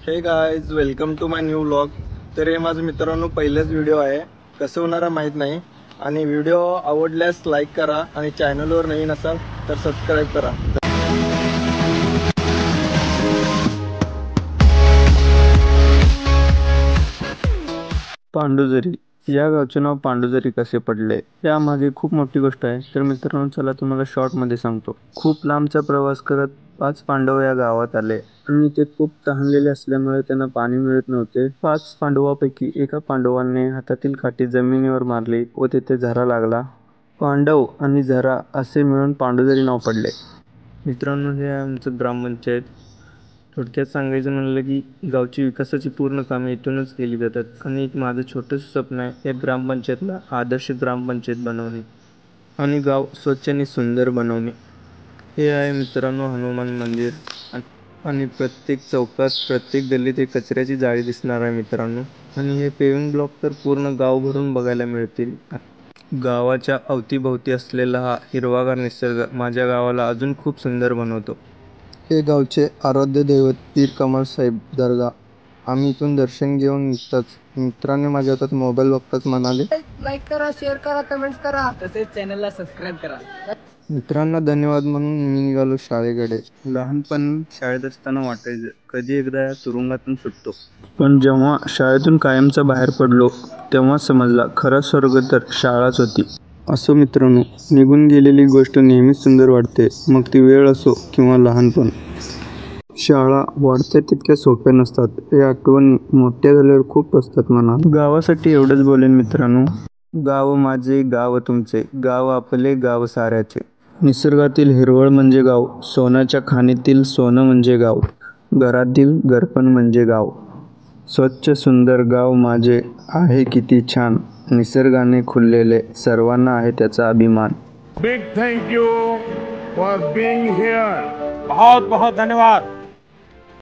हे guys, welcome to my new vlog. तर हे माझं मित्रांनो पहिलेच व्हिडिओ आहे, कसं होणार माहीत नाही। आणि व्हिडिओ आवडल्यास लाईक करा आणि चॅनलवर नवीन असाल तर सबस्क्राईब करा। पांडुजरी या गावचे नाव पांडुजरी कसे पडले यामागे खूप मोठी गोष्ट आहे। तर मित्रांनो चला तुम्हाला शॉर्ट मध्ये सांगतो। खूप लांबचा प्रवास करत 5 पांडव या गावात आले आणि ते खूप तहानलेले असल्यामुळे त्यांना पाणी मिळत नव्हते। 5 पांडवांपैकी एका पांडवाने हातातील काठी जमिनीवर मारली व तेथे झरा लागला। पांडव आणि झरा असे मिळून पांडुजरी नाव पडले। मित्रांनो हे आमचं ग्रामपंचायत। थोडक्यात सांगायचं म्हणलं की गावची विकासाची पूर्ण कामे इथूनच केली जातात आणि एक माझं छोटंसं स्वप्न आहे या ग्रामपंचायतला आदर्श ग्रामपंचायत बनवणे आणि गाव स्वच्छ आणि सुंदर बनवणे। हे आहे मित्रांनो हनुमान मंदिर आणि प्रत्येक चौकात प्रत्येक गल्लीत एक कचऱ्याची जाळी दिसणार आहे मित्रांनो। आणि हे पेविंग ब्लॉक तर पूर्ण गाव भरून बघायला मिळतील। गावाच्या अवतीभोवती असलेला हा हिरवागार निसर्ग माझ्या गावाला अजून खूप सुंदर बनवतो। हे गावचे आराध्य दैवत पीर कमल साहेब दर्गा। आम्ही इथून दर्शन घेऊन निघताच मित्रांनी माझ्या हातात मोबाईल बघताच म्हणाले, लाईक करा, शेअर करा, कमेंट्स करा, तसेच चॅनलला सबस्क्राईब करा। मित्रांना धन्यवाद म्हणून मी निघालो शाळेकडे। लहानपण शाळेत असताना वाटायचं कधी एकदा या तुरुंगातून सुटतो, पण जेव्हा शाळेतून कायमचा बाहेर पडलो तेव्हा समजला खरा स्वर्ग तर शाळाच होती। असो मित्रांनो, निघून गेलेली गोष्ट नेहमीच सुंदर वाटते, मग ती वेळ असो किंवा लहानपण। शाळा वाढत्या तितक्या सोप्या नसतात, या आठवणी मोठ्या झाल्यावर खूप असतात म्हणा। गावासाठी एवढंच बोलेन मित्रांनो, गाव माझे गाव तुमचे, गाव आपले गाव साऱ्याचे। निसर्गातील हिरवळ म्हणजे गाव, सोन्याच्या खाणीतील सोनं म्हणजे गाव, घरातील घरपण म्हणजे गाव। स्वच्छ सुंदर गाव माझे आहे किती छान, निसर्गाने खुललेले सर्वांना आहे त्याचा अभिमान। Big thank you for being here. बहुत बहुत धन्यवाद।